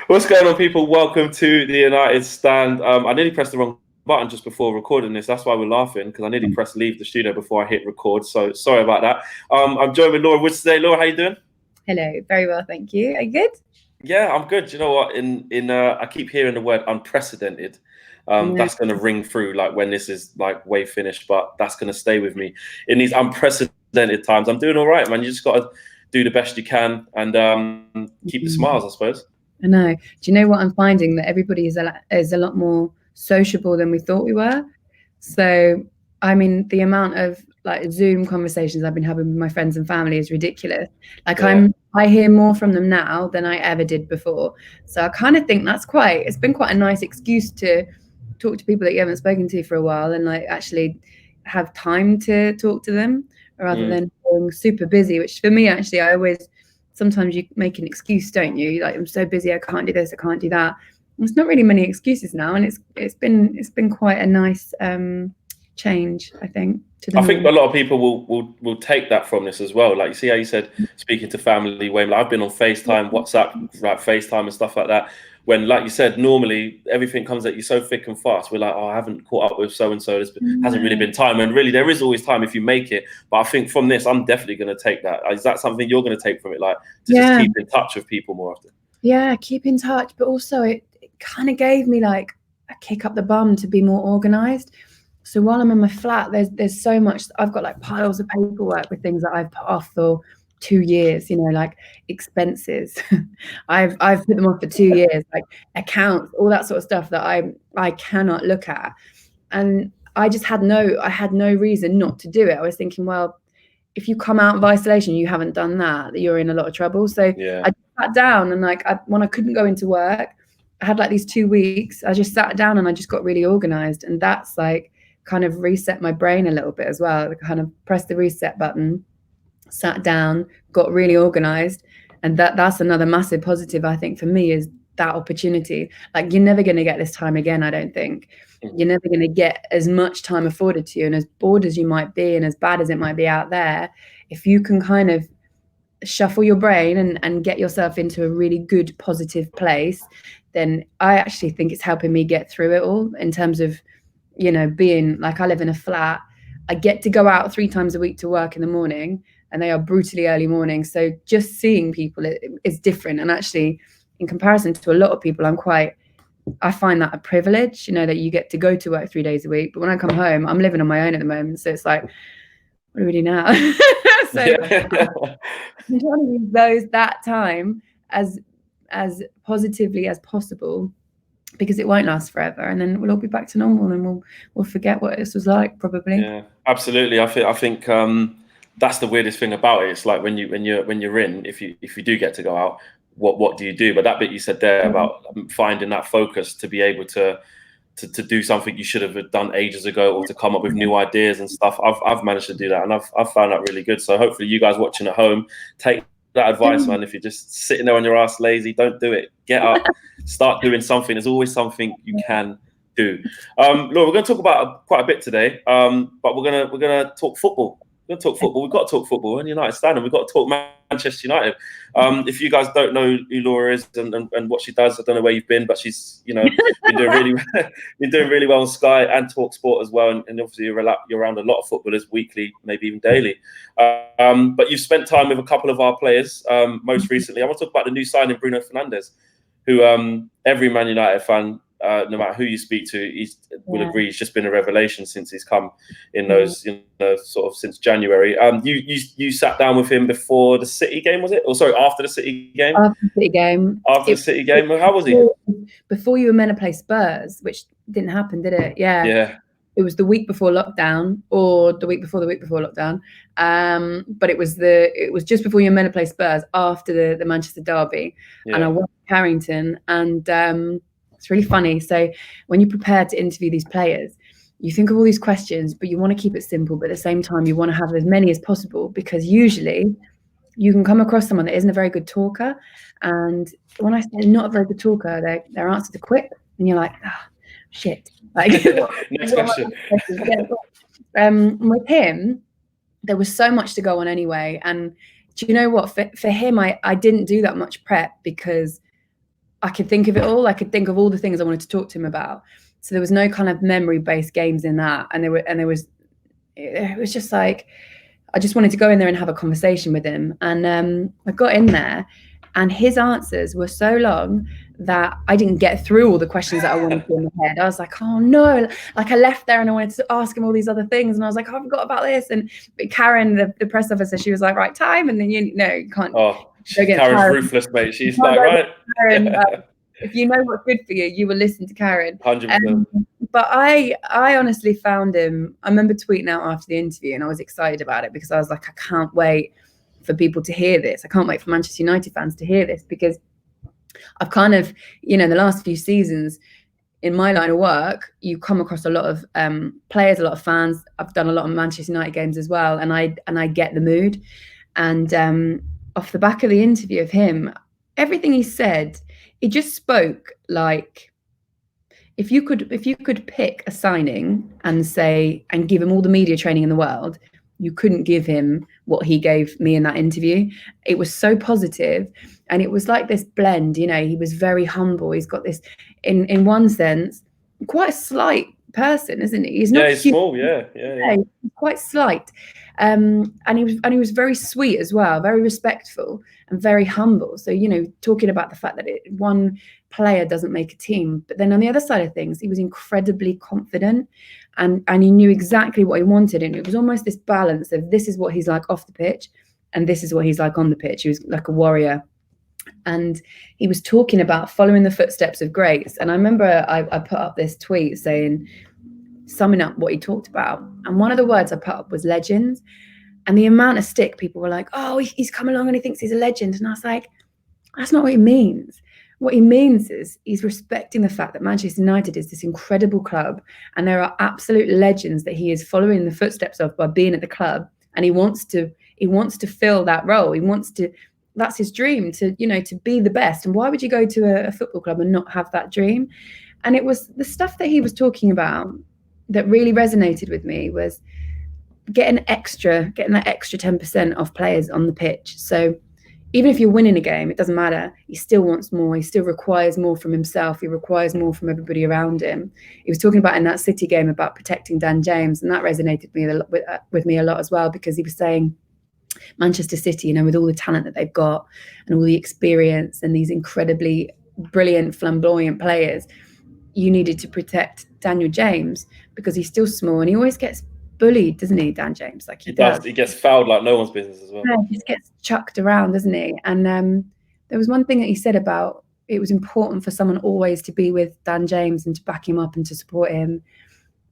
What's going on, people? Welcome to the United Stand. I nearly pressed the wrong button just before recording this. That's why we're laughing, because I nearly pressed leave the studio before I hit record. So sorry about that. I'm joined with Nora Woods today. Laura, how you doing? Hello, very well, thank you. Are you good? Yeah, I'm good. You know what? I keep hearing the word unprecedented. That's going to ring through like when this is like way finished, but that's going to stay with me in these unprecedented times. I'm doing all right, man. You just got to do the best you can and keep the smiles, I suppose. I know. Do you know what I'm finding? That everybody is a lot more sociable than we thought we were. So, I mean, the amount of like Zoom conversations I've been having with my friends and family is ridiculous. Like I hear more from them now than I ever did before. So I kind of think it's been quite a nice excuse to talk to people that you haven't spoken to for a while and like actually have time to talk to them rather than being super busy, which for me, actually, sometimes you make an excuse, don't you? Like, I'm so busy, I can't do this, I can't do that. There's not really many excuses now, and it's been quite a nice change, I think. I think a lot of people will take that from this as well. Like, you see how you said speaking to family, when I've been on FaceTime, WhatsApp, like FaceTime and stuff like that. When, like you said, normally everything comes at you so thick and fast. We're like, oh, I haven't caught up with so and so. Hasn't really been time, and really there is always time if you make it. But I think from this, I'm definitely going to take that. Is that something you're going to take from it, like to just keep in touch with people more often? Yeah, keep in touch, but also it kind of gave me like a kick up the bum to be more organized. So while I'm in my flat, there's so much. I've got like piles of paperwork with things that I've put off for 2 years, like expenses. I've put them off for 2 years, like accounts, all that sort of stuff that I cannot look at. And I had no reason not to do it. I was thinking, well, if you come out of isolation, you haven't done that, you're in a lot of trouble. So I sat down and when I couldn't go into work, I had like these 2 weeks, I just sat down and I just got really organized. And that's like kind of reset my brain a little bit as well. I kind of pressed the reset button, sat down, got really organized. And that's another massive positive, I think, for me, is that opportunity. Like, you're never going to get this time again, I don't think. You're never going to get as much time afforded to you, and as bored as you might be and as bad as it might be out there, if you can kind of shuffle your brain and get yourself into a really good positive place, then I actually think it's helping me get through it all, in terms of being like, I live in a flat, I get to go out 3 times a week to work in the morning, and they are brutally early mornings, so just seeing people is different. And actually, in comparison to a lot of people, I find that a privilege, that you get to go to work 3 days a week. But when I come home, I'm living on my own at the moment, so it's like, what do we do now? So I'm trying to use that time as positively as possible, because it won't last forever, and then we'll all be back to normal, and we'll forget what this was like, probably. Yeah, absolutely. I think that's the weirdest thing about it. It's like when you're in, if you do get to go out, what do you do? But that bit you said there about finding that focus to be able to do something you should have done ages ago, or to come up with new ideas and stuff. I've managed to do that, and I've found that really good. So hopefully you guys watching at home take that advice, man. If you're just sitting there on your ass lazy, don't do it. Get up, start doing something. There's always something you can do. Laura, we're going to talk about quite a bit today, but we're gonna talk football. We're going to talk football. We've got to talk football and United Stand, and we've got to talk Manchester United. If you guys don't know who Laura is and what she does, I don't know where you've been, but she's been doing really well on Sky and Talk Sport as well, and obviously you're around a lot of footballers weekly, maybe even daily. But you've spent time with a couple of our players. Most recently, I want to talk about the new signing, Bruno Fernandes, who every Man United fan, no matter who you speak to, will agree he's just been a revelation since he's come in those, sort of since January. You sat down with him before the City game, was it? Or sorry, after the City game? After the City game. After the City game. How was he? Before you were meant to play Spurs, which didn't happen, did it? Yeah. Yeah. It was the week before lockdown, or the week before lockdown. But it was just before you were meant to play Spurs, after the Manchester derby. Yeah. And I went to Carrington, and it's really funny. So when you prepare to interview these players, you think of all these questions, but you want to keep it simple. But at the same time, you want to have as many as possible, because usually you can come across someone that isn't a very good talker. And when I say not a very good talker, their answers are quick, and you're like, shit. Like, next question. With him, there was so much to go on anyway. And do you know what? For him, I didn't do that much prep, because I could think of it all. I could think of all the things I wanted to talk to him about. So there was no kind of memory-based games in that. And it was just like, I just wanted to go in there and have a conversation with him. And I got in there, and his answers were so long that I didn't get through all the questions that I wanted to in my head. I was like, oh no, like I left there and I wanted to ask him all these other things. And I was like, oh, I forgot about this. And Karen, the press officer, she was like, right, time. And then you can't. Oh, Karen's ruthless, mate. She's like, right. Karen, if you know what's good for you, you will listen to Karen. 100%. But I honestly found him. I remember tweeting out after the interview, and I was excited about it because I was like, I can't wait for people to hear this. I can't wait for Manchester United fans to hear this, because I've kind of, the last few seasons in my line of work, you come across a lot of players, a lot of fans. I've done a lot of Manchester United games as well, and I get the mood. And off the back of the interview of him, everything he said, it just spoke like, if you could pick a signing and give him all the media training in the world, you couldn't give him what he gave me in that interview. It was so positive, and it was like this blend. He was very humble. He's got this, in one sense, quite a slight person, isn't he? He's not he's small. Yeah, he's quite slight, and he was very sweet as well, very respectful and very humble. So talking about the fact that one player doesn't make a team, but then on the other side of things, he was incredibly confident, and he knew exactly what he wanted, and it was almost this balance of, this is what he's like off the pitch, and this is what he's like on the pitch. He was like a warrior. And he was talking about following the footsteps of greats. And I remember I put up this tweet summing up what he talked about. And one of the words I put up was legends. And the amount of stick people were like, oh, he's come along and he thinks he's a legend. And I was like, that's not what he means. What he means is he's respecting the fact that Manchester United is this incredible club, and there are absolute legends that he is following the footsteps of by being at the club. And he wants to fill that role. That's his dream, to be the best. And why would you go to a football club and not have that dream? And it was the stuff that he was talking about that really resonated with me, was getting that extra 10% off players on the pitch. So even if you're winning a game, it doesn't matter. He still wants more. He still requires more from himself. He requires more from everybody around him. He was talking about in that City game about protecting Dan James, and that resonated with me a lot as well, because he was saying, Manchester City, with all the talent that they've got and all the experience and these incredibly brilliant, flamboyant players, you needed to protect Daniel James because he's still small, and he always gets bullied, doesn't he, Dan James? Like he does. He gets fouled like no one's business as well. Yeah, he just gets chucked around, doesn't he? And there was one thing that he said about, it was important for someone always to be with Dan James and to back him up and to support him.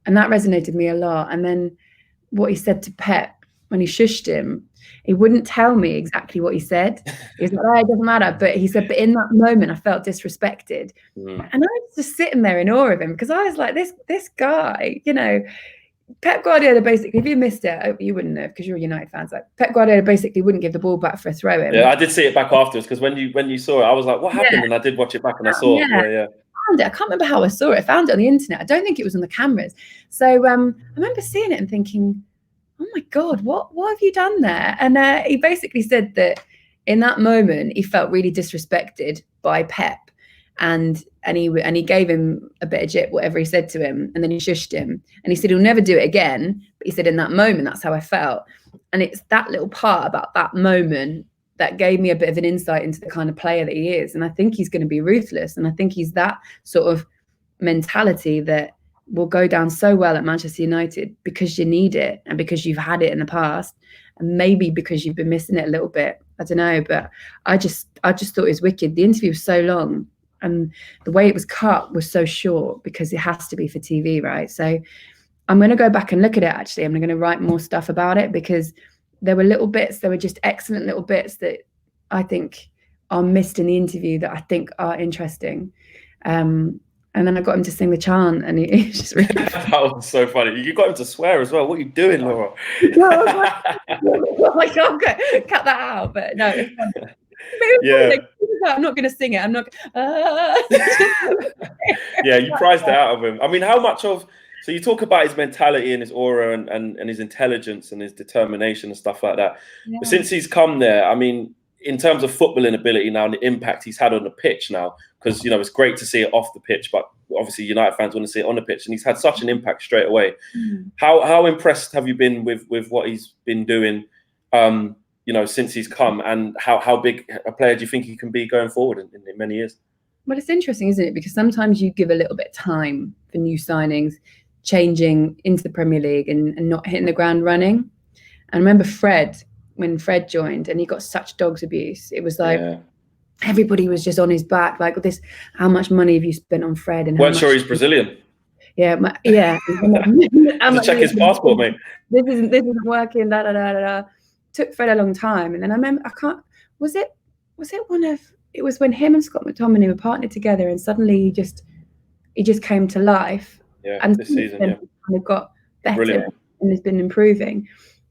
And that resonated with me a lot. And then what he said to Pep when he shushed him, he wouldn't tell me exactly what he said. He was like, oh, it doesn't matter. But he said, but in that moment, I felt disrespected. And I was just sitting there in awe of him, because I was like, this guy, Pep Guardiola basically, if you missed it, you wouldn't have, because you're a United fan. Like Pep Guardiola basically wouldn't give the ball back for a throw-in. Yeah, I did see it back afterwards, because when you saw it, I was like, what happened? And I did watch it back, and I saw it. Yeah. I can't remember how I saw it. I found it on the internet. I don't think it was on the cameras. So I remember seeing it and thinking, oh my God, what have you done there? And he basically said that in that moment, he felt really disrespected by Pep. And he gave him a bit of jip, whatever he said to him, and then he shushed him. And he said he'll never do it again. But he said in that moment, that's how I felt. And it's that little part about that moment that gave me a bit of an insight into the kind of player that he is. And I think he's going to be ruthless. And I think he's that sort of mentality that will go down so well at Manchester United, because you need it, and because you've had it in the past, and maybe because you've been missing it a little bit. I don't know, but I just thought it was wicked. The interview was so long, and the way it was cut was so short, because it has to be for TV, right? So I'm going to go back and look at it, actually. I'm going to write more stuff about it, because there were just excellent little bits that I think are missed in the interview that I think are interesting. And then I got him to sing the chant, and he just really... That was so funny. You got him to swear as well. What are you doing, Nora? Oh my God, cut that out. But no, it's fun. Yeah. I'm not going to sing it. I'm not. Yeah, you prized it out of him. I mean, how much of... So you talk about his mentality and his aura and his intelligence and his determination and stuff like that. Yeah. But since he's come there, I mean, in terms of footballing ability now and the impact he's had on the pitch now, because, you know, it's great to see it off the pitch, but obviously United fans want to see it on the pitch, and he's had such an impact straight away. How impressed have you been with what he's been doing, you know, since he's come, and how big a player do you think he can be going forward in many years? Well, it's interesting, isn't it? Because sometimes you give a little bit of time for new signings changing into the Premier League and not hitting the ground running. And I remember when Fred joined and he got such dog's abuse, it was like everybody was just on his back, like this, how much money have you spent on Fred? And weren't sure he's Brazilian. Yeah. To check his passport, mate. This isn't working, Took Fred a long time. And then I remember, it was when him and Scott McTominay were partnered together, and suddenly he just came to life. Yeah, and this season, kind of got better and has been improving.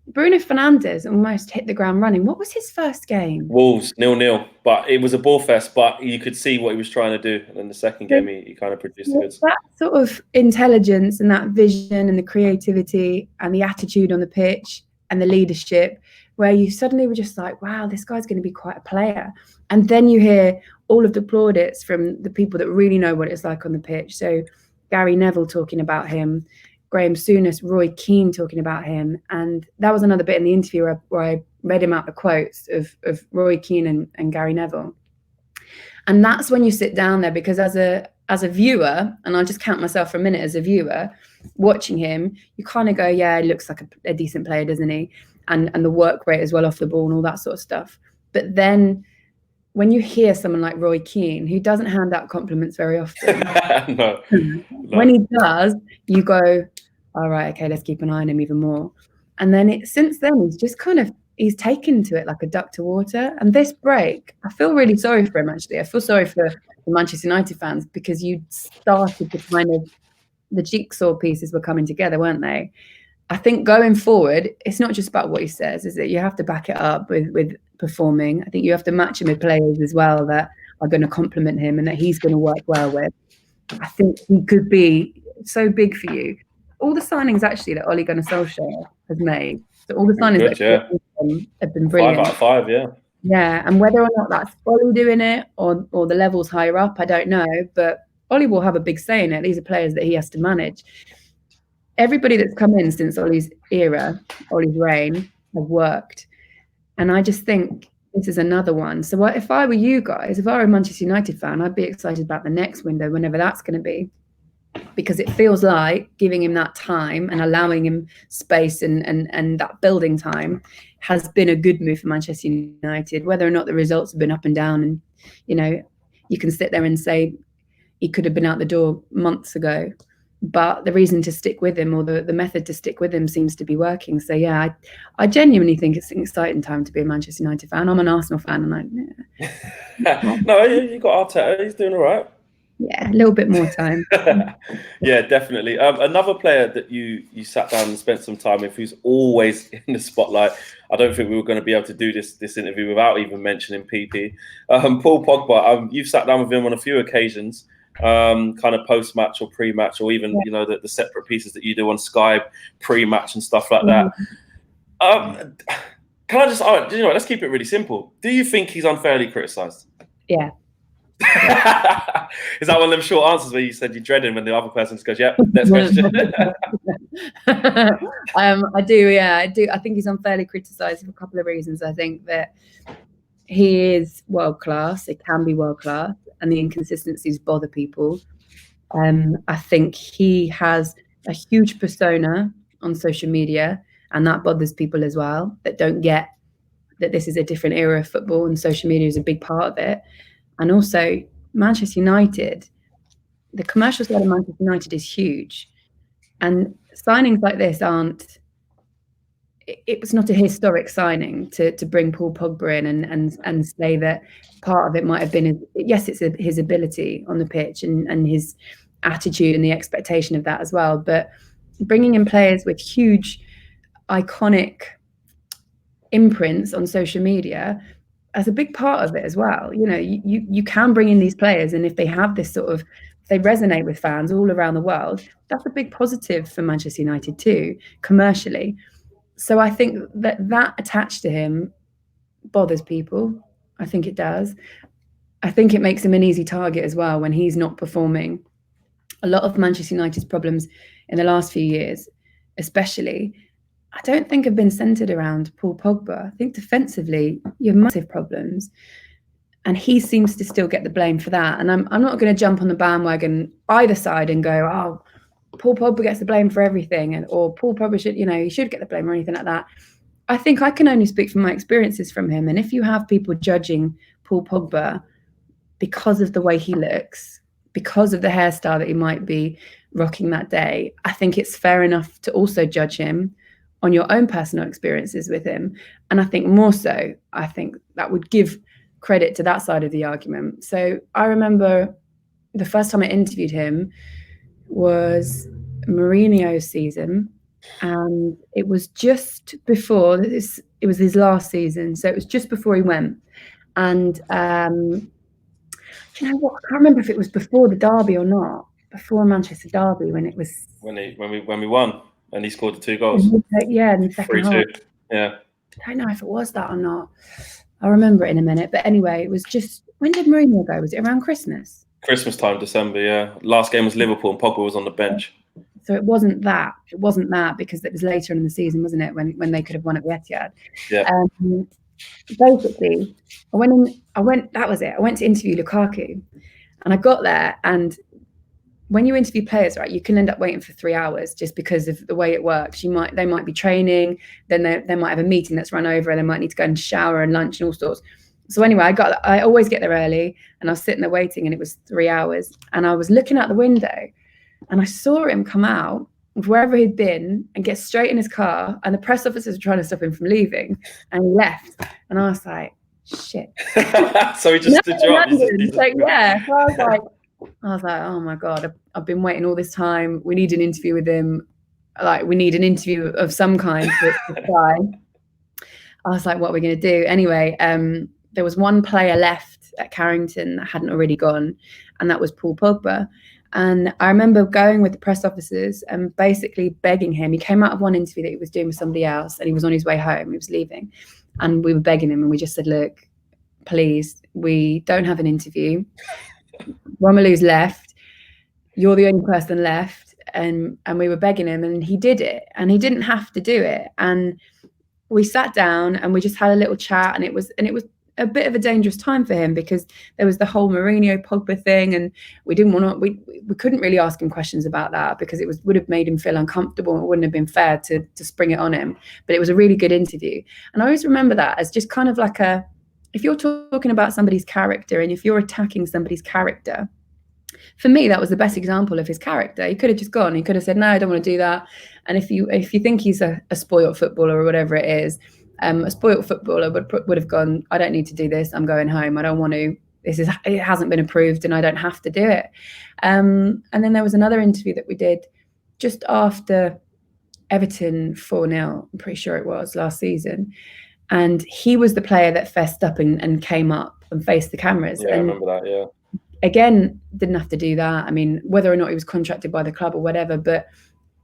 Bruno Fernandes almost hit the ground running. What was his first game? Wolves, 0-0. But it was a ball fest, but you could see what he was trying to do. And then the second game, he kind of produced the goods. That sort of intelligence and that vision and the creativity and the attitude on the pitch and the leadership, where you suddenly were just like, wow, this guy's going to be quite a player. And then you hear all of the plaudits from the people that really know what it's like on the pitch. So Gary Neville talking about him, Graham Souness, Roy Keane talking about him. And that was another bit in the interview where I read him out the quotes of Roy Keane and Gary Neville. And that's when you sit down there, because as a viewer, and I'll just count myself for a minute as a viewer, watching him, you kind of go, yeah, he looks like a decent player, doesn't he? And the work rate as well off the ball and all that sort of stuff. But then when you hear someone like Roy Keane, who doesn't hand out compliments very often, no. When he does, you go, all right, okay, let's keep an eye on him even more. And then since then, he's just he's taken to it like a duck to water. And this break, I feel really sorry for him, actually. I feel sorry for the Manchester United fans, because you started to the jigsaw pieces were coming together, weren't they? I think going forward, it's not just about what he says, is that you have to back it up with performing. I think you have to match him with players as well that are going to complement him and that he's going to work well with. I think he could be so big for you. All the signings actually that Ole Gunnar Solskjaer has made, so all the signings have been brilliant. 5 out of 5, yeah. Yeah, and whether or not that's Ole doing it or the levels higher up, I don't know. But Ole will have a big say in it. These are players that he has to manage. Everybody that's come in since Ole's reign, have worked. And I just think this is another one. So if I were you guys, if I were a Manchester United fan, I'd be excited about the next window, whenever that's going to be, because it feels like giving him that time and allowing him space and that building time has been a good move for Manchester United. Whether or not the results have been up and down, and, you know, you can sit there and say he could have been out the door months ago, but the reason to stick with him, or the method to stick with him, seems to be working. So yeah, I genuinely think it's an exciting time to be a Manchester United fan. I'm an Arsenal fan, and no, you got Arteta. He's doing all right. Yeah, a little bit more time. Yeah, definitely. Another player that you sat down and spent some time with, who's always in the spotlight. I don't think we were going to be able to do this interview without even mentioning PP. Paul Pogba. You've sat down with him on a few occasions. Kind of post-match or pre-match, or even you know the separate pieces that you do on Sky pre-match and stuff like that. Can I just, you know, let's keep it really simple. Do you think he's unfairly criticised? Yeah. Is that one of them short answers where you said you dread him when the other person just goes, "Yep, next question"? I do. Yeah, I do. I think he's unfairly criticised for a couple of reasons. I think that he is world class. It can be world class, and the inconsistencies bother people. I think he has a huge persona on social media, and that bothers people as well, that don't get that this is a different era of football, and social media is a big part of it. And also Manchester United, the commercial side of Manchester United is huge, and signings like this it was not a historic signing to bring Paul Pogba in and say that part of it might have been it's his ability on the pitch and his attitude and the expectation of that as well. But bringing in players with huge iconic imprints on social media as a big part of it as well. You know, you can bring in these players, and if they have this sort of, they resonate with fans all around the world, that's a big positive for Manchester United too, commercially. So I think that attached to him bothers people. I think it does. I think it makes him an easy target as well when he's not performing. A lot of Manchester United's problems in the last few years, especially, I don't think have been centred around Paul Pogba. I think defensively, you have massive problems. And he seems to still get the blame for that. And I'm not going to jump on the bandwagon either side and go, oh, Paul Pogba gets the blame for everything, or Paul Pogba should, he should get the blame or anything like that. I think I can only speak from my experiences from him. And if you have people judging Paul Pogba because of the way he looks, because of the hairstyle that he might be rocking that day, I think it's fair enough to also judge him on your own personal experiences with him. And I think more so, I think that would give credit to that side of the argument. So I remember the first time I interviewed him was Mourinho's season, and it was just before this. It was his last season, so it was just before he went. And do you know what? I can't remember if it was before the derby or not. Before Manchester derby, when it was when we won and he scored the 2 goals. Yeah, in the second half. Yeah. I don't know if it was that or not. I'll remember it in a minute. But anyway, it was just, when did Mourinho go? Was it around Christmas? Christmas time, December, yeah. Last game was Liverpool and Pogba was on the bench. So it wasn't that. It wasn't that, because it was later in the season, wasn't it, when they could have won at the Etihad. Yeah. Basically, I went to interview Lukaku, and I got there, and when you interview players, right, you can end up waiting for 3 hours just because of the way it works. They might be training, then they might have a meeting that's run over, and they might need to go and shower and lunch and all sorts. So anyway, I always get there early, and I was sitting there waiting, and it was 3 hours, and I was looking out the window, and I saw him come out of wherever he'd been and get straight in his car, and the press officers were trying to stop him from leaving, and he left, and I was like, shit. So he just stood you up. Yeah. So I was like, oh my God, I've been waiting all this time. We need an interview with him. Like, we need an interview of some kind for this guy. I was like, what are we going to do? Anyway, there was one player left at Carrington that hadn't already gone, and that was Paul Pogba. And I remember going with the press officers and basically begging him. He came out of one interview that he was doing with somebody else, and he was on his way home. He was leaving. And we were begging him, and we just said, look, please, we don't have an interview. Romelu's left. You're the only person left. And we were begging him, and he did it. And he didn't have to do it. And we sat down and we just had a little chat, and it was a bit of a dangerous time for him, because there was the whole Mourinho Pogba thing, and we didn't want to, we couldn't really ask him questions about that, because it would have made him feel uncomfortable. It wouldn't have been fair to spring it on him. But it was a really good interview. And I always remember that as just kind of like if you're talking about somebody's character, and if you're attacking somebody's character, for me, that was the best example of his character. He could have just gone. He could have said, no, I don't want to do that. And if you think he's a spoiled footballer or whatever it is, a spoiled footballer would have gone, I don't need to do this. I'm going home. I don't want to. It hasn't been approved, and I don't have to do it. And then there was another interview that we did just after Everton 4-0, I'm pretty sure it was, last season. And he was the player that fessed up and came up and faced the cameras. Yeah, I remember that, yeah. Again, didn't have to do that. I mean, whether or not he was contracted by the club or whatever, but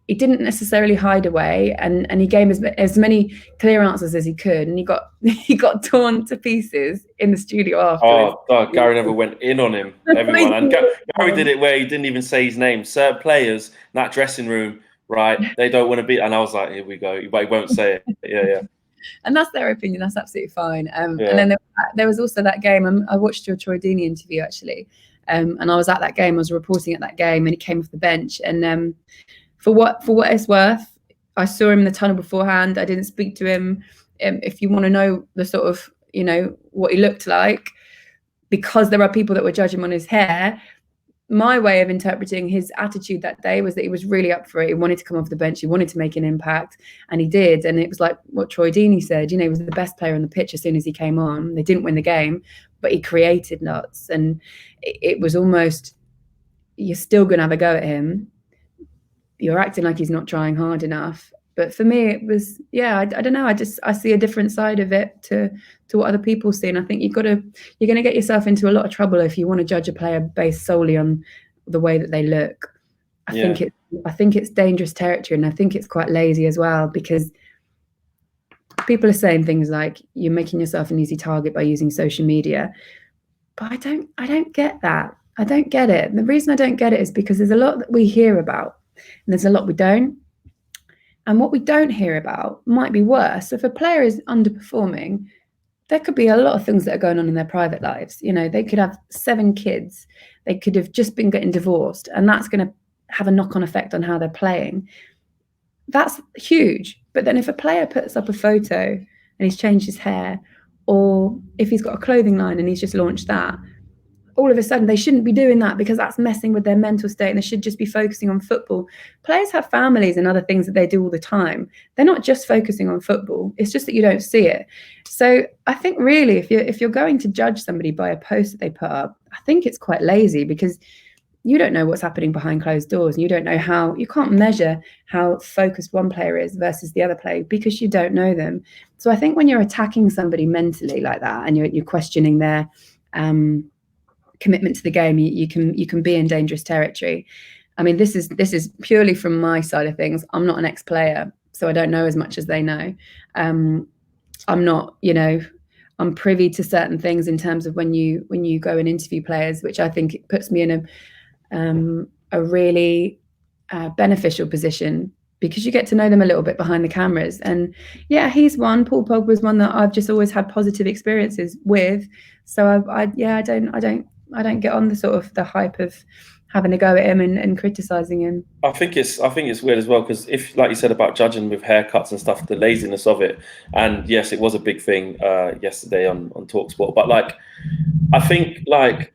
he didn't necessarily hide away, and he gave as many clear answers as he could, and he got torn to pieces in the studio afterwards. Oh God, Gary never went in on him, everyone. And Gary did it where he didn't even say his name. Certain players in that dressing room, right, they don't want to be, and I was like, here we go, but he won't say it. Yeah. And that's their opinion. That's absolutely fine. And then there was also that game. I watched your Troy Deeney interview, actually. And I was at that game. I was reporting at that game, and he came off the bench. And for what it's worth, I saw him in the tunnel beforehand. I didn't speak to him. If you want to know the sort of, what he looked like, because there are people that were judging on his hair, my way of interpreting his attitude that day was that he was really up for it. He wanted to come off the bench. He wanted to make an impact, and he did. And it was like what Troy Deeney said, he was the best player on the pitch as soon as he came on. They didn't win the game, but he created lots. And it was almost, you're still going to have a go at him. You're acting like he's not trying hard enough. But for me, it was, I don't know. I see a different side of it to what other people see. And I think you're going to get yourself into a lot of trouble if you want to judge a player based solely on the way that they look. I think it's dangerous territory, and I think it's quite lazy as well, because people are saying things like you're making yourself an easy target by using social media, but I don't get that. I don't get it. And the reason I don't get it is because there's a lot that we hear about and there's a lot we don't. And what we don't hear about might be worse. So if a player is underperforming, there could be a lot of things that are going on in their private lives. You know, they could have 7 kids. They could have just been getting divorced, and that's going to have a knock-on effect on how they're playing. That's huge. But then if a player puts up a photo and he's changed his hair, or if he's got a clothing line and he's just launched that, all of a sudden they shouldn't be doing that because that's messing with their mental state and they should just be focusing on football. Players have families and other things that they do all the time. They're not just focusing on football. It's just that you don't see it. So I think really if you're going to judge somebody by a post that they put up, I think it's quite lazy, because you don't know what's happening behind closed doors, and you don't know you can't measure how focused one player is versus the other player because you don't know them. So I think when you're attacking somebody mentally like that and you're questioning their commitment to the game, you can be in dangerous territory. I mean, this is purely from my side of things. I'm not an ex-player, so I don't know as much as they know. I'm not, I'm privy to certain things in terms of when you go and interview players, which I think it puts me in a really beneficial position, because you get to know them a little bit behind the cameras. And yeah, he's one. Paul Pogba's one that I've just always had positive experiences with. So I don't get on the sort of the hype of having a go at him and criticizing him. I think it's weird as well, because if, like you said about judging with haircuts and stuff, the laziness of it, and yes, it was a big thing yesterday on TalkSport. But like, I think like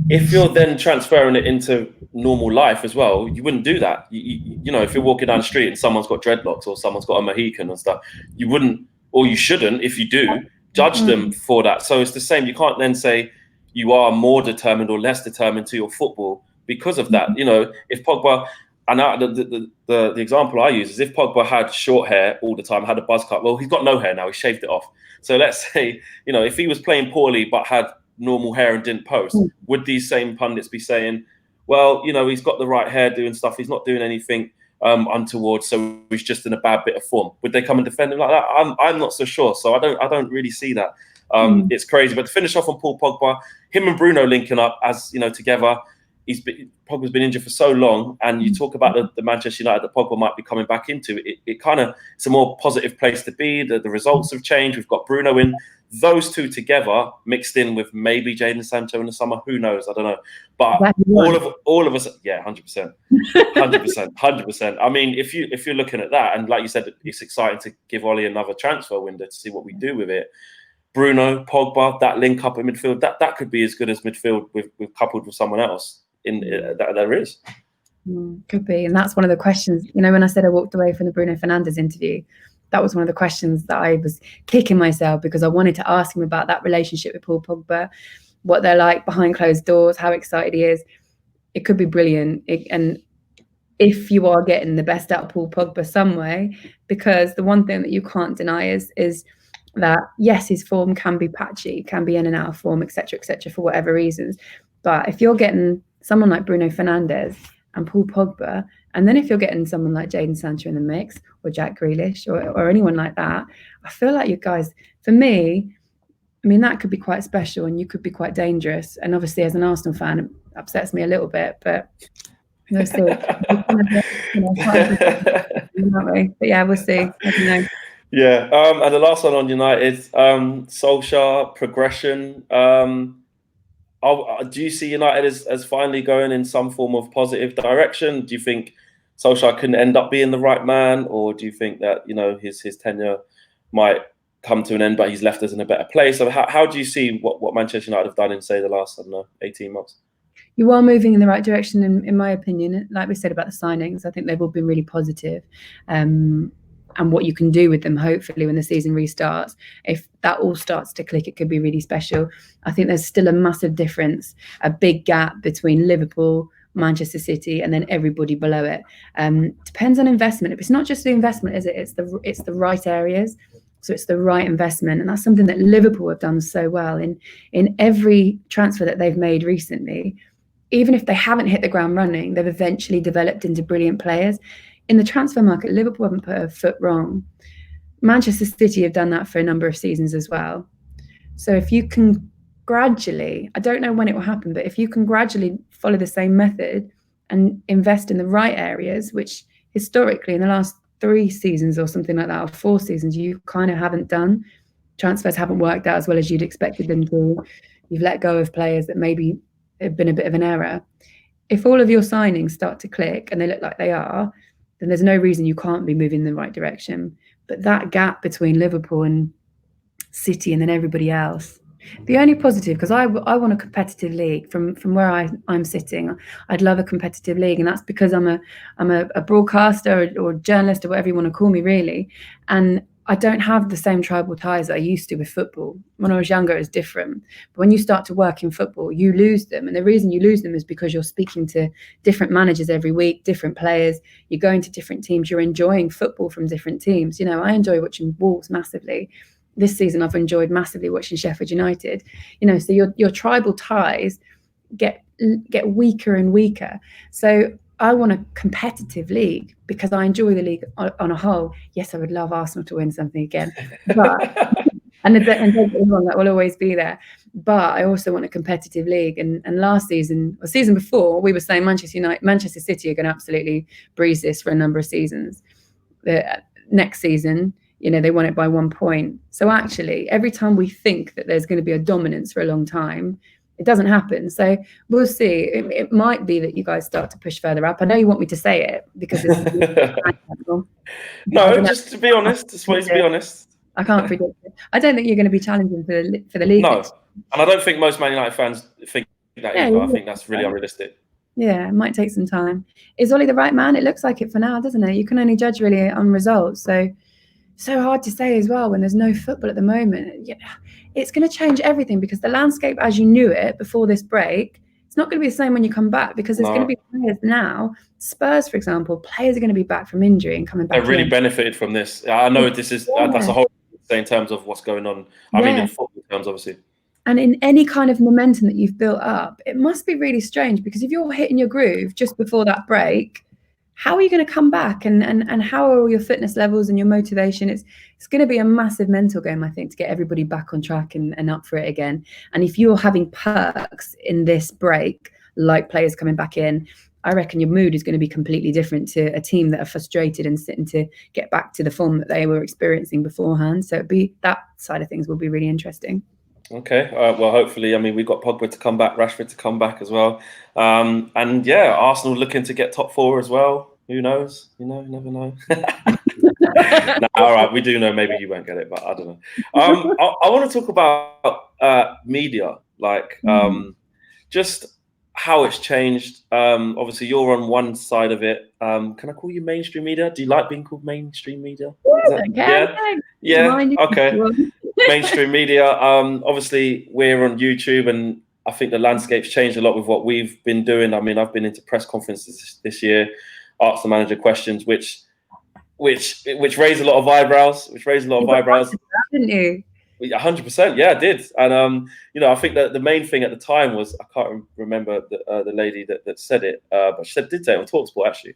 if you're then transferring it into normal life as well, you wouldn't do that. You know, if you're walking down the street and someone's got dreadlocks or someone's got a Mohican and stuff, you wouldn't, or you shouldn't, if you do, judge them for that. So it's the same. You can't then say you are more determined or less determined to your football because of that. You know, if Pogba, and the example I use is if Pogba had short hair all the time, had a buzz cut, well, he's got no hair now, he shaved it off. So let's say, you know, if he was playing poorly but had normal hair and didn't post, would these same pundits be saying, well, you know, he's got the right hair doing stuff, he's not doing anything untoward, so he's just in a bad bit of form? Would they come and defend him like that? I'm not so sure. So I don't really see that. It's crazy. But to finish off on Paul Pogba, him and Bruno linking up as, you know, together. Pogba's been injured for so long, and you talk about the Manchester United that Pogba might be coming back into. It's a more positive place to be. The results have changed. We've got Bruno in. Those two together, mixed in with maybe Jadon Sancho in the summer. Who knows? I don't know. But all of us, yeah, 100%, 100%. I mean, if you're looking at that, and like you said, it's exciting to give Ollie another transfer window to see what we do with it. Bruno, Pogba, that link up in midfield, that could be as good as midfield with coupled with someone else that there is. Could be. And that's one of the questions, you know, when I said I walked away from the Bruno Fernandes interview, that was one of the questions that I was kicking myself, because I wanted to ask him about that relationship with Paul Pogba, what they're like behind closed doors, how excited he is. It could be brilliant. And if you are getting the best out of Paul Pogba some way, because the one thing that you can't deny is that, yes, his form can be patchy, can be in and out of form, etc., for whatever reasons. But if you're getting someone like Bruno Fernandes and Paul Pogba, and then if you're getting someone like Jadon Sancho in the mix, or Jack Grealish, or anyone like that, I feel like you guys, for me, I mean, that could be quite special, and you could be quite dangerous. And obviously, as an Arsenal fan, it upsets me a little bit, but we'll see. But yeah, we'll see. I don't know. Yeah, and the last one on United, Solskjaer progression. Do you see United as finally going in some form of positive direction? Do you think Solskjaer couldn't end up being the right man, or do you think that, you know, his tenure might come to an end, but he's left us in a better place? So how do you see what Manchester United have done in, say, the last, I don't know, 18 months? You are moving in the right direction, in my opinion. Like we said about the signings, I think they've all been really positive. And what you can do with them, hopefully, when the season restarts, if that all starts to click, it could be really special. I think there's still a massive difference, a big gap between Liverpool, Manchester City, and then everybody below it. Depends on investment. It's not just the investment, is it? It's the right areas. So it's the right investment. And that's something that Liverpool have done so well in every transfer that they've made recently. Even if they haven't hit the ground running, they've eventually developed into brilliant players. In the transfer market, Liverpool haven't put a foot wrong. Manchester City have done that for a number of seasons as well. So if you can gradually, I don't know when it will happen, but if you can gradually follow the same method and invest in the right areas, which historically in the last 3 seasons or something like that, or 4 seasons, you kind of haven't done. Transfers haven't worked out as well as you'd expected them to. You've let go of players that maybe have been a bit of an error. If all of your signings start to click and they look like they are, then there's no reason you can't be moving in the right direction. But that gap between Liverpool and City and then everybody else, the only positive, because I want a competitive league from where I'm sitting. I'd love a competitive league, and that's because I'm a broadcaster or journalist or whatever you want to call me, really. And I don't have the same tribal ties that I used to with football. When I was younger, it's different. But when you start to work in football, you lose them. And the reason you lose them is because you're speaking to different managers every week, different players. You're going to different teams. You're enjoying football from different teams. You know, I enjoy watching Wolves massively. This season, I've enjoyed massively watching Sheffield United. You know, so your tribal ties get weaker and weaker. So I want a competitive league because I enjoy the league on a whole. Yes, I would love Arsenal to win something again, but and don't get me wrong, that will always be there. But I also want a competitive league. And last season, or season before, we were saying Manchester City are going to absolutely breeze this for a number of seasons. The next season, you know, they won it by 1 point. So actually, every time we think that there's going to be a dominance for a long time, it doesn't happen. So we'll see. It might be that you guys start to push further up. I know you want me to say it because it's no, just to be honest, just want you to be honest. I can't predict it. I don't think you're going to be challenging for the league. No, and I don't think most Man United fans think that either. I think that's really unrealistic. Yeah, it might take some time. Is Ollie the right man? It looks like it for now, doesn't it? You can only judge really on results. So hard to say as well when there's no football at the moment. Yeah, it's going to change everything because the landscape as you knew it before this break, it's not going to be the same when you come back because there's going to be players now. Spurs, for example, players are going to be back from injury and coming back. They really benefited from this. I know this is that's a whole thing in terms of what's going on. I mean, in football terms, obviously. And in any kind of momentum that you've built up, it must be really strange because if you're hitting your groove just before that break, how are you going to come back and how are all your fitness levels and your motivation? It's going to be a massive mental game, I think, to get everybody back on track and up for it again. And if you're having perks in this break, like players coming back in, I reckon your mood is going to be completely different to a team that are frustrated and sitting to get back to the form that they were experiencing beforehand. So that side of things will be really interesting. Okay. Well, hopefully, I mean, we've got Pogba to come back, Rashford to come back as well. And yeah, Arsenal looking to get top 4 as well. Who knows? You never know. No, all right, we do know. Maybe you won't get it, but I don't know. I want to talk about media, like just how it's changed. Obviously, you're on one side of it. Can I call you mainstream media? Do you like being called mainstream media? Yeah. Okay. Mainstream media. Obviously, we're on YouTube, and I think the landscape's changed a lot with what we've been doing. I mean, I've been into press conferences this year, asked the manager questions, which raised a lot of eyebrows. Didn't you? 100%, yeah, I did. And I think that the main thing at the time was, I can't remember the lady that said it, but she did say it on TalkSport actually,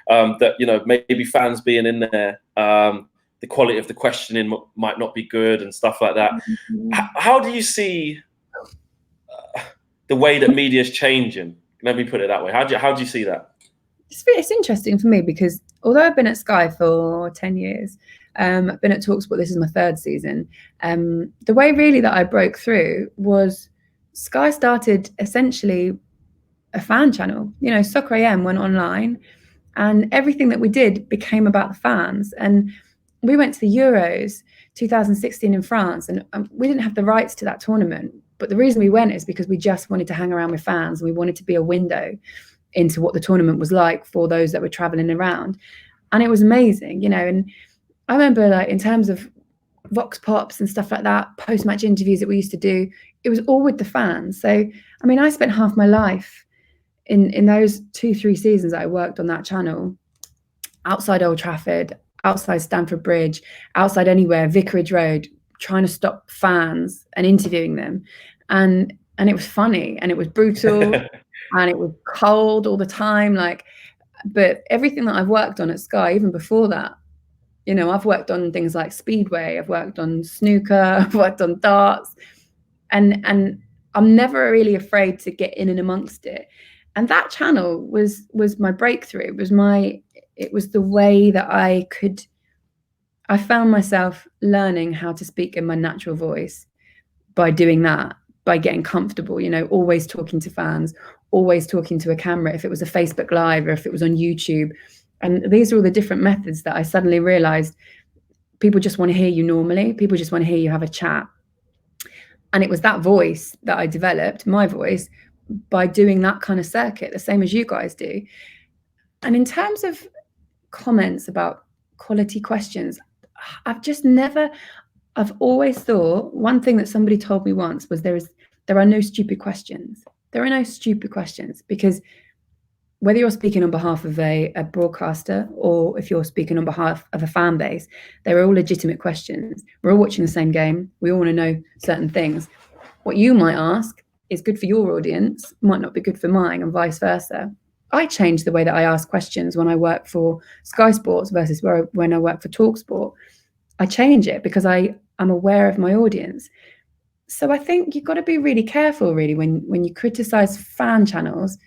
that maybe fans being in there, the quality of the questioning might not be good and stuff like that. How do you see the way that media is changing? Let me put it that way. How do you see that? It's interesting for me because although I've been at Sky for 10 years, I've been at TalkSport, this is my 3rd season. The way really that I broke through was Sky started essentially a fan channel. Soccer AM went online and everything that we did became about the fans. And we went to the Euros 2016 in France and we didn't have the rights to that tournament. But the reason we went is because we just wanted to hang around with fans. We wanted to be a window into what the tournament was like for those that were traveling around. And it was amazing, and I remember like in terms of Vox Pops and stuff like that, post-match interviews that we used to do, it was all with the fans. So, I mean, I spent half my life in those 2-3 seasons that I worked on that channel, outside Old Trafford, outside Stamford Bridge, outside anywhere, Vicarage Road, trying to stop fans and interviewing them. And it was funny and it was brutal and it was cold all the time. But everything that I've worked on at Sky, even before that, You know, I've worked on things like speedway, I've worked on snooker, I've worked on darts, and I'm never really afraid to get in and amongst it. And that channel was my breakthrough. It was the way that I found myself learning how to speak in my natural voice by doing that, by getting comfortable, you know, always talking to fans, always talking to a camera, if it was a Facebook Live or if it was on YouTube. And these are all the different methods that I suddenly realized people just want to hear you normally. People just want to hear you have a chat. And it was that voice that I developed, my voice, by doing that kind of circuit, the same as you guys do. And in terms of comments about quality questions, I've always thought, one thing that somebody told me once was there are no stupid questions. There are no stupid questions, because whether you're speaking on behalf of a broadcaster or if you're speaking on behalf of a fan base, they're all legitimate questions. We're all watching the same game. We all want to know certain things. What you might ask is good for your audience, might not be good for mine, and vice versa. I changed the way that I ask questions when I work for Sky Sports versus when I work for TalkSport. I change it because I'm aware of my audience. So I think you've got to be really careful, really, when you criticize fan channels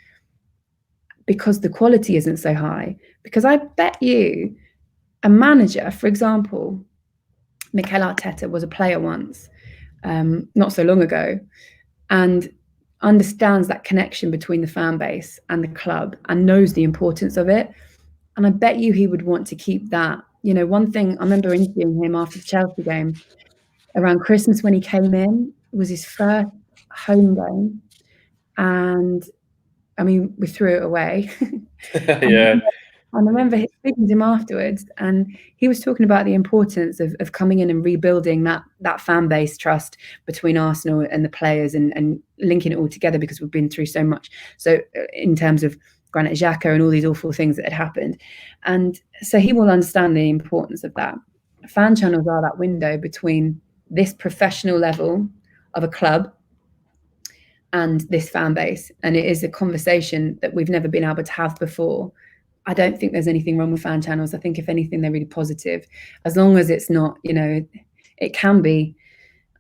because the quality isn't so high. Because I bet you a manager, for example, Mikel Arteta was a player once, not so long ago, and understands that connection between the fan base and the club and knows the importance of it. And I bet you he would want to keep that. You know, one thing I remember interviewing him after the Chelsea game around Christmas when he came in, it was his first home game. And I mean, we threw it away. Yeah. And I remember speaking to him afterwards, and he was talking about the importance of coming in and rebuilding that fan base trust between Arsenal and the players and linking it all together, because we've been through so much. So in terms of Granit Xhaka and all these awful things that had happened. And so he will understand the importance of that. Fan channels are that window between this professional level of a club and this fan base. And it is a conversation that we've never been able to have before. I don't think there's anything wrong with fan channels. I think if anything, they're really positive, as long as it's not, you know, it can be.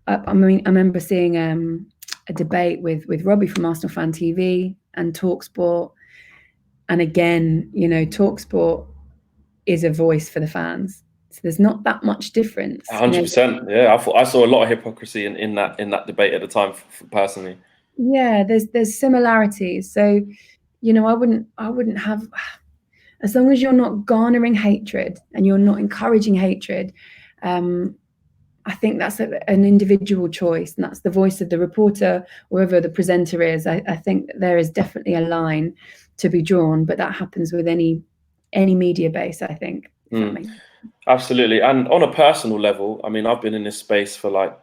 I mean, I remember seeing a debate with Robbie from Arsenal Fan TV and TalkSport. And again, you know, TalkSport is a voice for the fans. So there's not that much difference. 100%. Yeah, I saw a lot of hypocrisy in that debate at the time, personally. Yeah, there's similarities. So, you know, I wouldn't have, as long as you're not garnering hatred and you're not encouraging hatred, I think that's an individual choice, and that's the voice of the reporter, whoever the presenter is. I think there is definitely a line to be drawn, but that happens with any media base, I think. Absolutely. And on a personal level, I mean, I've been in this space for like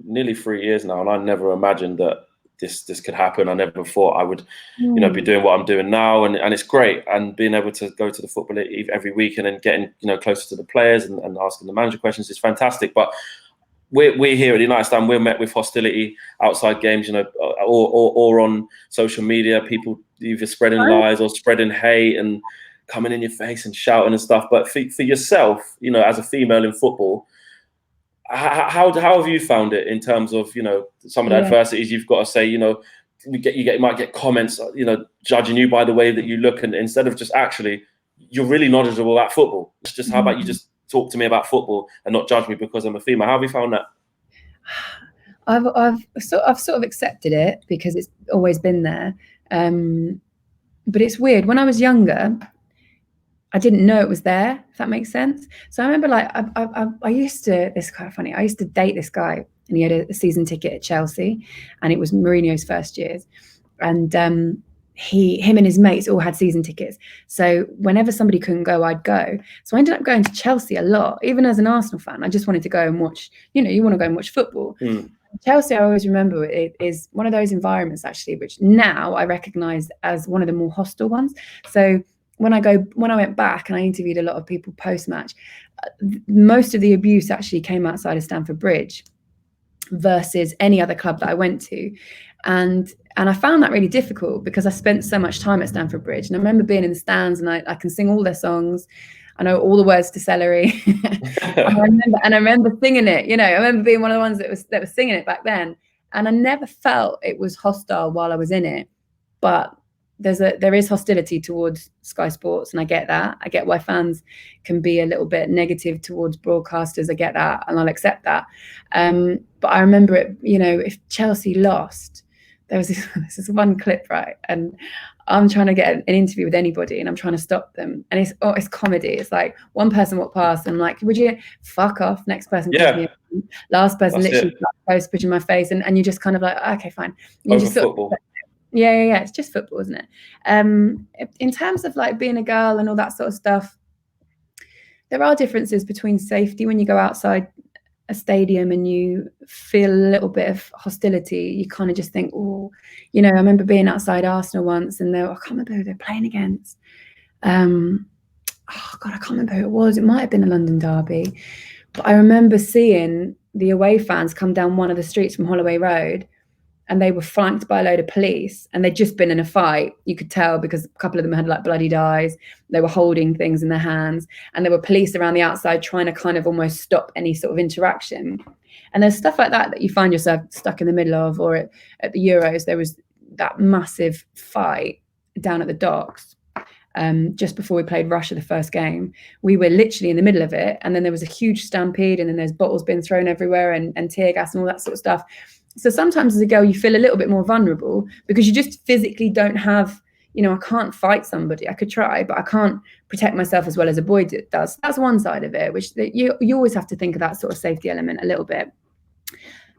nearly 3 years now, and I never imagined that this could happen. I never thought I would, you know, be doing what I'm doing now, and it's great. And being able to go to the football every week and then getting, you know, closer to the players and asking the manager questions is fantastic. But we're here at the United Stand, we're met with hostility outside games, you know, or on social media, people either spreading lies or spreading hate and coming in your face and shouting and stuff. But for yourself, you know, as a female in football, how have you found it in terms of, you know, some of the adversities you've got to say, you know, you might get comments, you know, judging you by the way that you look, and instead of just actually, you're really knowledgeable about football. It's just, how about you just talk to me about football and not judge me because I'm a female? How have you found that? I've sort of accepted it because it's always been there. But it's weird. When I was younger, I didn't know it was there, if that makes sense. So I remember, like, I used to, it's quite funny, I used to date this guy, and he had a season ticket at Chelsea, and it was Mourinho's first years. And him and his mates all had season tickets. So whenever somebody couldn't go, I'd go. So I ended up going to Chelsea a lot. Even as an Arsenal fan, I just wanted to go and watch, you know, you want to go and watch football. Chelsea, I always remember, it is one of those environments, actually, which now I recognise as one of the more hostile ones. So when I went back and I interviewed a lot of people post-match, most of the abuse actually came outside of Stamford Bridge versus any other club that I went to. And And I found that really difficult because I spent so much time at Stamford Bridge. And I remember being in the stands, and I can sing all their songs. I know all the words to Celery. and I remember singing it, you know, I remember being one of the ones that was singing it back then. And I never felt it was hostile while I was in it. But there is hostility towards Sky Sports, and I get that. I get why fans can be a little bit negative towards broadcasters. I get that, and I'll accept that. But I remember it, you know, if Chelsea lost, there was this one clip, right? And I'm trying to get an interview with anybody, and I'm trying to stop them. And it's comedy. It's like one person walked past, and I'm like, would you fuck off? Next person gives me a last person that's literally close pushing my face, and you're just kind of like, okay, fine. You just sort of, yeah. It's just football, isn't it? In terms of like being a girl and all that sort of stuff, there are differences between safety when you go outside a stadium and you feel a little bit of hostility. You kind of just think, oh, you know, I remember being outside Arsenal once, and I can't remember who they're playing against. Oh God, I can't remember who it was. It might have been a London derby, but I remember seeing the away fans come down one of the streets from Holloway Road, and they were flanked by a load of police, and they'd just been in a fight. You could tell because a couple of them had like bloodied eyes. They were holding things in their hands, and there were police around the outside trying to kind of almost stop any sort of interaction. And there's stuff like that you find yourself stuck in the middle of. Or at the Euros, there was that massive fight down at the docks just before we played Russia the first game. We were literally in the middle of it, and then there was a huge stampede, and then there's bottles being thrown everywhere and tear gas and all that sort of stuff. So sometimes as a girl, you feel a little bit more vulnerable because you just physically don't have, you know, I can't fight somebody. I could try, but I can't protect myself as well as a boy does. That's one side of it, which you always have to think of that sort of safety element a little bit.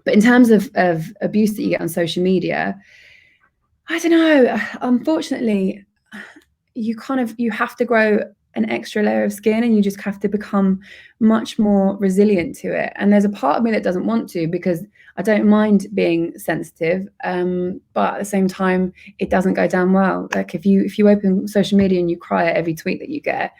But in terms of abuse that you get on social media, I don't know. Unfortunately, you have to grow an extra layer of skin, and you just have to become much more resilient to it. And there's a part of me that doesn't want to, because I don't mind being sensitive, but at the same time, it doesn't go down well. Like if you open social media and you cry at every tweet that you get,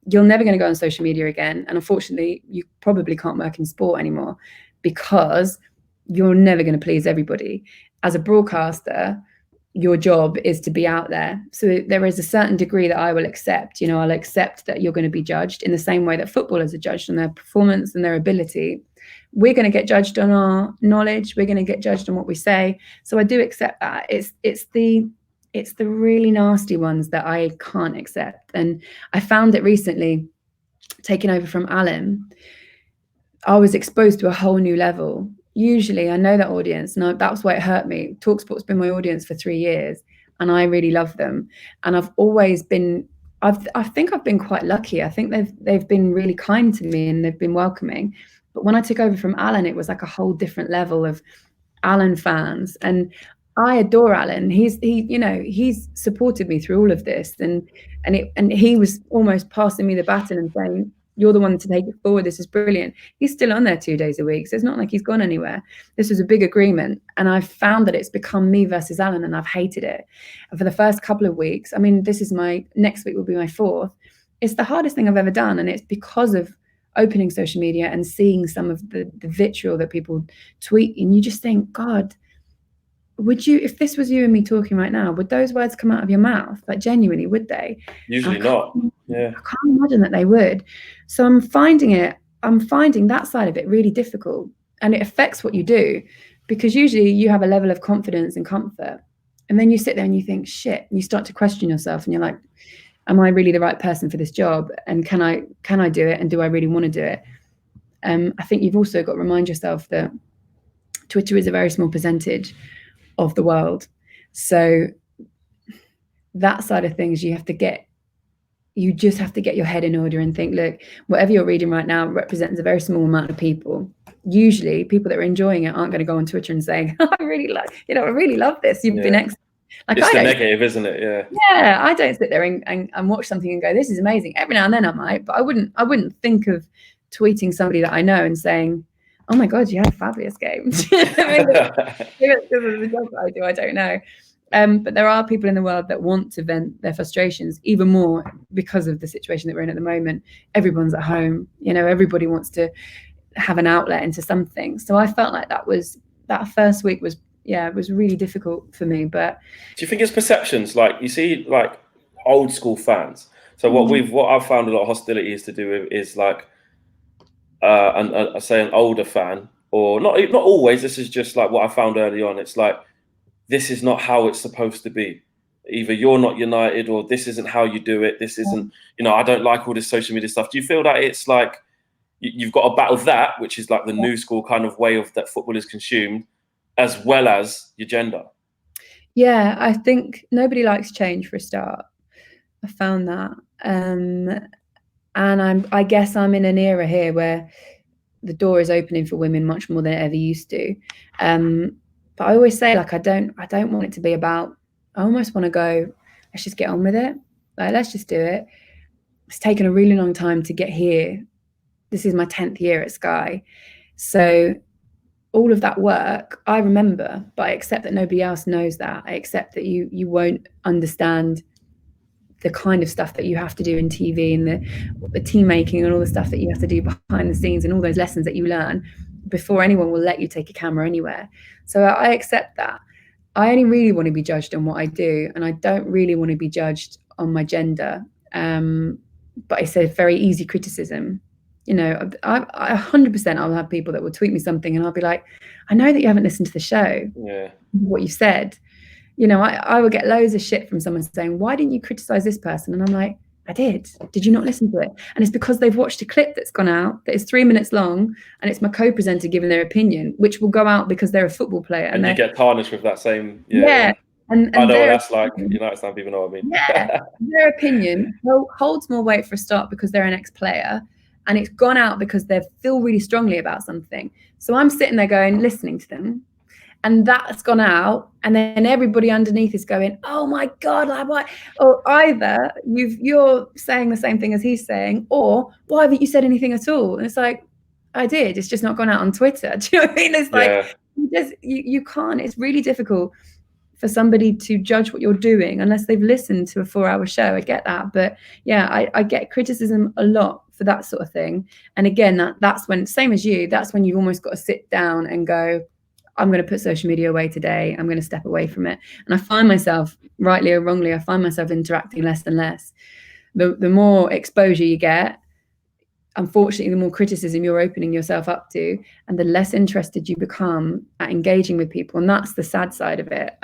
you're never going to go on social media again. And unfortunately, you probably can't work in sport anymore because you're never going to please everybody. As a broadcaster, your job is to be out there. So there is a certain degree that I will accept. You know, I'll accept that you're going to be judged in the same way that footballers are judged on their performance and their ability. We're going to get judged on our knowledge. We're going to get judged on what we say. So I do accept that. It's the really nasty ones that I can't accept. And I found it recently, taking over from Alan, I was exposed to a whole new level. Usually I know that audience, and that's why it hurt me. TalkSport's been my audience for 3 years, and I really love them. And I've always been, I think I've been quite lucky. I think they've been really kind to me, and they've been welcoming. But when I took over from Alan, it was like a whole different level of Alan fans. And I adore Alan. He's supported me through all of this, and he was almost passing me the baton and saying, you're the one to take it forward. This is brilliant. He's still on there 2 days a week. So it's not like he's gone anywhere. This was a big agreement. And I've found that it's become me versus Alan, and I've hated it. And for the first couple of weeks, I mean, next week will be my 4th. It's the hardest thing I've ever done. And it's because of opening social media and seeing some of the vitriol that people tweet. And you just think, God, would you, if this was you and me talking right now, would those words come out of your mouth? Like, genuinely, would they? Usually not. Yeah. I can't imagine that they would. So I'm finding that side of it really difficult, and it affects what you do, because usually you have a level of confidence and comfort, and then you sit there and you think, shit, and you start to question yourself, and you're like, am I really the right person for this job? And can I do it? And do I really want to do it? I think you've also got to remind yourself that Twitter is a very small percentage of the world. So that side of things, you just have to get your head in order and think, look, whatever you're reading right now represents a very small amount of people. Usually people that are enjoying it aren't going to go on Twitter and say, I really love this. You've been excellent. Like, it's the negative, isn't it? Yeah, I don't sit there and watch something and go, this is amazing. Every now and then I might, but I wouldn't think of tweeting somebody that I know and saying, oh my God, you had a fabulous game. This is the job that I do, I don't know. But there are people in the world that want to vent their frustrations even more because of the situation that we're in at the moment. Everyone's at home, everybody wants to have an outlet into something. So I felt like that first week was yeah, it was really difficult for me. But do you think it's perceptions? Like, you see, like old school fans. So what I've found a lot of hostility is to do with is like, I say an older fan, or not always. This is just like what I found early on. It's like, this is not how it's supposed to be. Either you're not united, or this isn't how you do it. This isn't, I don't like all this social media stuff. Do you feel that it's like you've got to battle that, which is like the new school kind of way of that football is consumed, as well as your gender? Yeah, I think nobody likes change for a start. I found that. And I guess I'm in an era here where the door is opening for women much more than it ever used to. But I always say, like, I don't want it to be about, I almost want to go, let's just get on with it. Like, let's just do it. It's taken a really long time to get here. This is my 10th year at Sky. So all of that work, I remember, but I accept that nobody else knows that. I accept that you won't understand the kind of stuff that you have to do in TV, and the team making and all the stuff that you have to do behind the scenes, and all those lessons that you learn before anyone will let you take a camera anywhere. So I accept that. I only really want to be judged on what I do, and I don't really want to be judged on my gender. But it's a very easy criticism. I 100% I'll have people that will tweet me something, and I'll be like, I know that you haven't listened to the show. Yeah. What you said. I would get loads of shit from someone saying, why didn't you criticize this person? And I'm like, I did. Did you not listen to it? And it's because they've watched a clip that's gone out that is 3 minutes long, and it's my co-presenter giving their opinion, which will go out because they're a football player. And you get tarnished with that same. Yeah. And I know what that's like. United stand people know what I mean. Yeah. Their opinion holds more weight for a start because they're an ex-player, and it's gone out because they feel really strongly about something. So I'm sitting there listening to them. And that's gone out, and then everybody underneath is going, "Oh my God, like why?" Or either you're saying the same thing as he's saying, or why haven't you said anything at all? And it's like, I did. It's just not gone out on Twitter. Do you know what I mean? It's like you can't. It's really difficult for somebody to judge what you're doing unless they've listened to a 4-hour show. I get that, but yeah, I get criticism a lot for that sort of thing. And again, that's when, same as you, that's when you've almost got to sit down and go, I'm going to put social media away today. I'm going to step away from it. And I find myself, rightly or wrongly, I find myself interacting less and less. The more exposure you get, unfortunately, the more criticism you're opening yourself up to, and the less interested you become at engaging with people. And that's the sad side of it.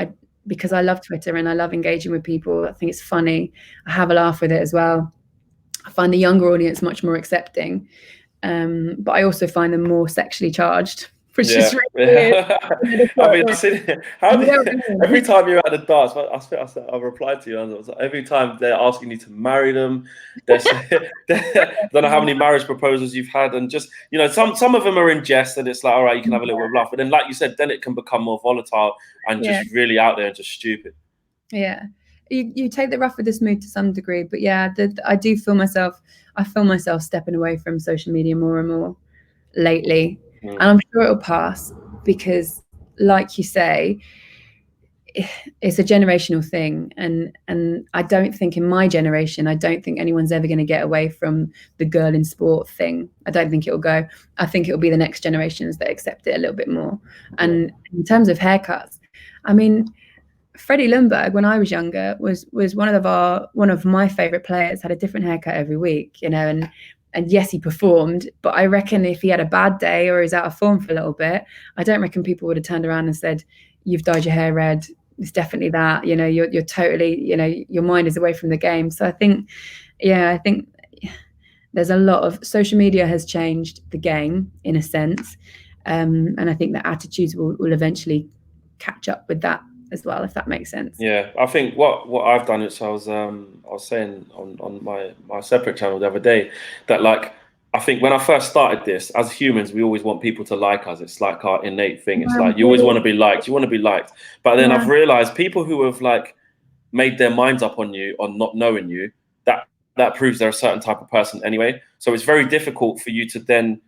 Because I love Twitter and I love engaging with people. I think it's funny. I have a laugh with it as well. I find the younger audience much more accepting. But I also find them more sexually charged. Which is really weird. I mean, every time you're at the darts, I replied to you, and it was like, every time they're asking you to marry them, I don't know how many marriage proposals you've had, and just some of them are in jest, and it's like, all right, you can have a little bit of laugh, but then, like you said, then it can become more volatile and just really out there and just stupid. Yeah, you take the rough with the smooth to some degree, but yeah, I feel myself stepping away from social media more and more lately. And I'm sure it'll pass because, like you say, it's a generational thing. And I don't think in my generation, I don't think anyone's ever going to get away from the girl in sport thing. I don't think it'll go. I think it'll be the next generations that accept it a little bit more. And in terms of haircuts, I mean, Freddie Lundberg, when I was younger, was one of my favorite players, had a different haircut every week, and yes, he performed, but I reckon if he had a bad day or is out of form for a little bit, I don't reckon people would have turned around and said, you've dyed your hair red. It's definitely that, you're totally, your mind is away from the game. So I think there's a lot of, social media has changed the game in a sense. And I think that attitudes will eventually catch up with that as well, if that makes sense. Yeah, I think what I've done is I was saying on my separate channel the other day that, like, I think when I first started this, as humans, we always want people to like us. It's like our innate thing. It's like you always want to be liked. You want to be liked. But then I've realized people who have like made their minds up on you, on not knowing you, that proves they're a certain type of person anyway. So it's very difficult for you to then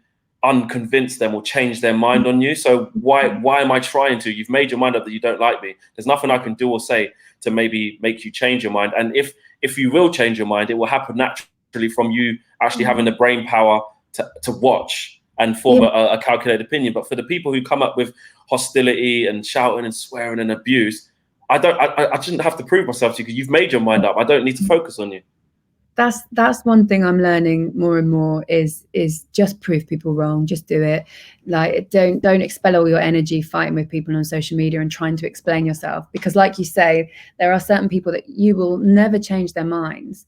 unconvince them or change their mind on you. So why am I trying to? You've made your mind up that you don't like me. There's nothing I can do or say to maybe make you change your mind. And if you will change your mind, it will happen naturally from you actually having the brain power to watch and form a calculated opinion. But for the people who come up with hostility and shouting and swearing and abuse, I shouldn't have to prove myself to you, because you've made your mind up. I don't need to focus on you. That's one thing I'm learning more and more is just prove people wrong. Just do it. Like, don't expel all your energy fighting with people on social media and trying to explain yourself, because like you say, there are certain people that you will never change their minds.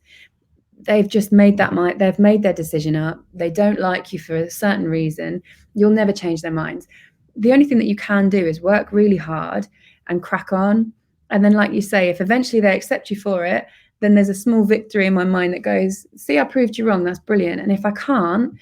They've just made that mind. They've made their decision up. They don't like you for a certain reason. You'll never change their minds. The only thing that you can do is work really hard and crack on. And then, like you say, if eventually they accept you for it, then there's a small victory in my mind that goes, see, I proved you wrong. That's brilliant. And if I can't,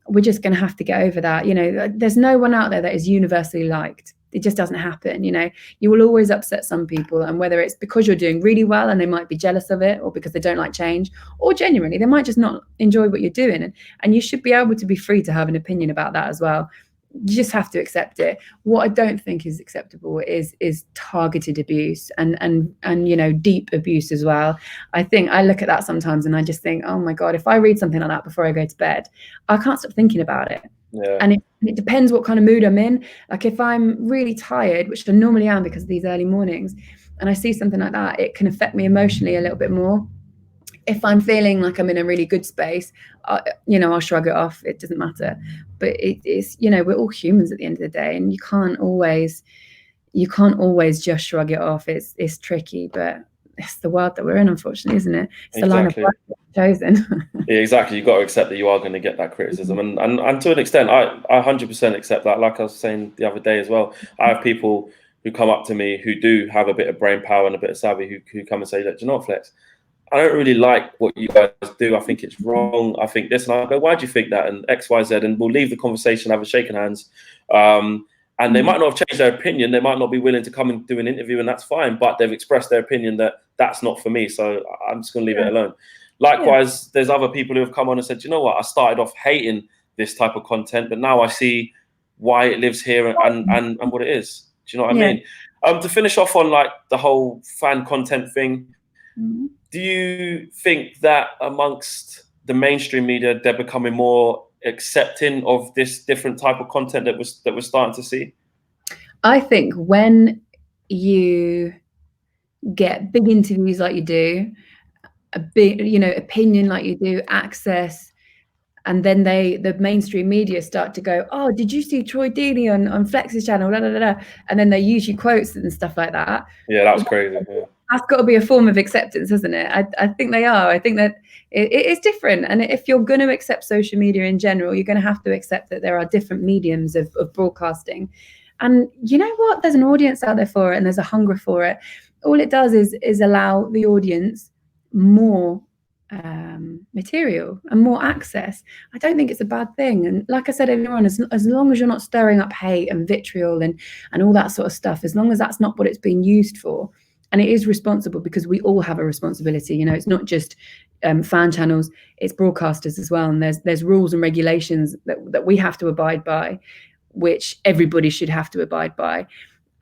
we're just going to have to get over that. You know, there's no one out there that is universally liked. It just doesn't happen. You know, you will always upset some people. And whether it's because you're doing really well and they might be jealous of it, or because they don't like change, or genuinely, they might just not enjoy what you're doing. And you should be able to be free to have an opinion about that as well. You just have to accept it. What I don't think is acceptable is targeted abuse and you know, deep abuse as well. I think I look at that sometimes and I just think, oh my God, if I read something like that before I go to bed, I can't stop thinking about it. Yeah. And it depends what kind of mood I'm in. Like, if I'm really tired, which I normally am because of these early mornings, and I see something like that, it can affect me emotionally a little bit more. If I'm feeling like I'm in a really good space, you know, I'll shrug it off. It doesn't matter. But it's, you know, we're all humans at the end of the day, and you can't always just shrug it off. It's tricky, but it's the world that we're in, unfortunately, isn't it? It's the line of work chosen. Yeah, exactly. You've got to accept that you are going to get that criticism, and to an extent, I 100% accept that. Like I was saying the other day as well, I have people who come up to me who do have a bit of brain power and a bit of savvy who come and say, look, do you know what, Flex? I don't really like what you guys do. I think it's wrong. I think this. And I go, why do you think that? And X, Y, Z. And we'll leave the conversation, have a shaking hands. And they might not have changed their opinion. They might not be willing to come and do an interview, and that's fine. But they've expressed their opinion that that's not for me. So I'm just going to leave it alone. Likewise, there's other people who have come on and said, you know what? I started off hating this type of content, but now I see why it lives here and what it is. Do you know what I mean? To finish off on like the whole fan content thing, do you think that amongst the mainstream media, they're becoming more accepting of this different type of content that we're starting to see? I think when you get big interviews like you do, a big, you know, opinion like you do, access, and then the mainstream media start to go, oh, did you see Troy Deeney on Flex's channel? Blah, blah, blah, blah. And then they use you quotes and stuff like that. Yeah, that was crazy. Yeah. That's got to be a form of acceptance, isn't it? I think they are. I think that it is different. And if you're going to accept social media in general, you're going to have to accept that there are different mediums of broadcasting. And you know what? There's an audience out there for it, and there's a hunger for it. All it does is allow the audience more material and more access. I don't think it's a bad thing. And like I said earlier on, as long as you're not stirring up hate and vitriol and all that sort of stuff, as long as that's not what it's being used for. And it is responsible, because we all have a responsibility. You know, it's not just fan channels, it's broadcasters as well. And there's rules and regulations that we have to abide by, which everybody should have to abide by,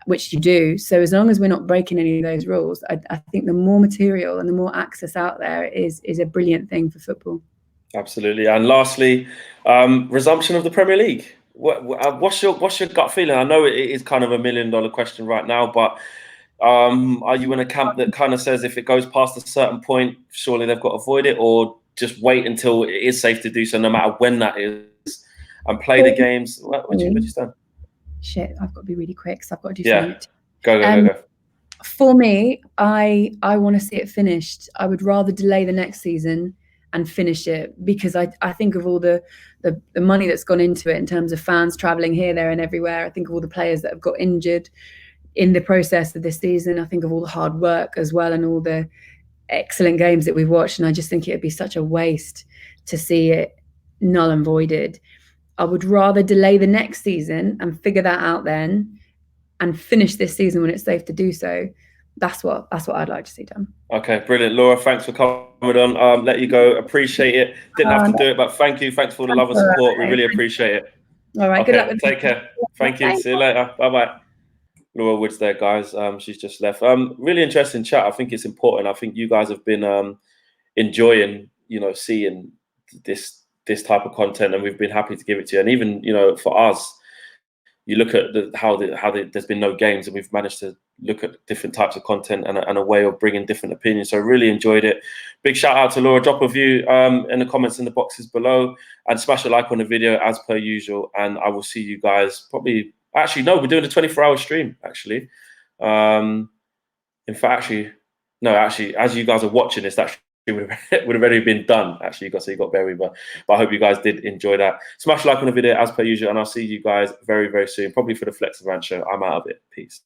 which you do. So as long as we're not breaking any of those rules, I think the more material and the more access out there is a brilliant thing for football. Absolutely. And lastly, resumption of the Premier League. What's your gut feeling? I know it is kind of $1 million question right now, but are you in a camp that kind of says if it goes past a certain point, surely they've got to avoid it, or just wait until it is safe to do so, no matter when that is, and play the games? What do you stand? Shit, I've got to be really quick, so I've got to do something. Go. For me, I want to see it finished. I would rather delay the next season and finish it, because I think of all the money that's gone into it in terms of fans traveling here, there, and everywhere. I think of all the players that have got injured in the process of this season. I think of all the hard work as well, and all the excellent games that we've watched. And I just think it would be such a waste to see it null and voided. I would rather delay the next season and figure that out then, and finish this season when it's safe to do so. That's what I'd like to see done. Okay, brilliant. Laura, thanks for coming on. Let you go. Appreciate it. Didn't have to do it, but thank you. Thanks for the love and support. We really appreciate it. All right, good luck. Take care. Thank you. See you later. Bye-bye. Laura Woods there, guys. She's just left. Really interesting chat. I think it's important. I think you guys have been enjoying, seeing this this type of content, and we've been happy to give it to you. And even, you know, for us, you look at there's been no games, and we've managed to look at different types of content and a way of bringing different opinions. So I really enjoyed it. Big shout out to Laura. Drop a view in the comments in the boxes below, and smash a like on the video as per usual. And I will see you guys probably. Actually, no, we're doing a 24-hour stream. Actually, in fact, actually, as you guys are watching this, that would have already been done. Actually, you got buried, but I hope you guys did enjoy that. Smash a like on the video as per usual, and I'll see you guys very, very soon, probably for the Flex Rant show. I'm out of it. Peace.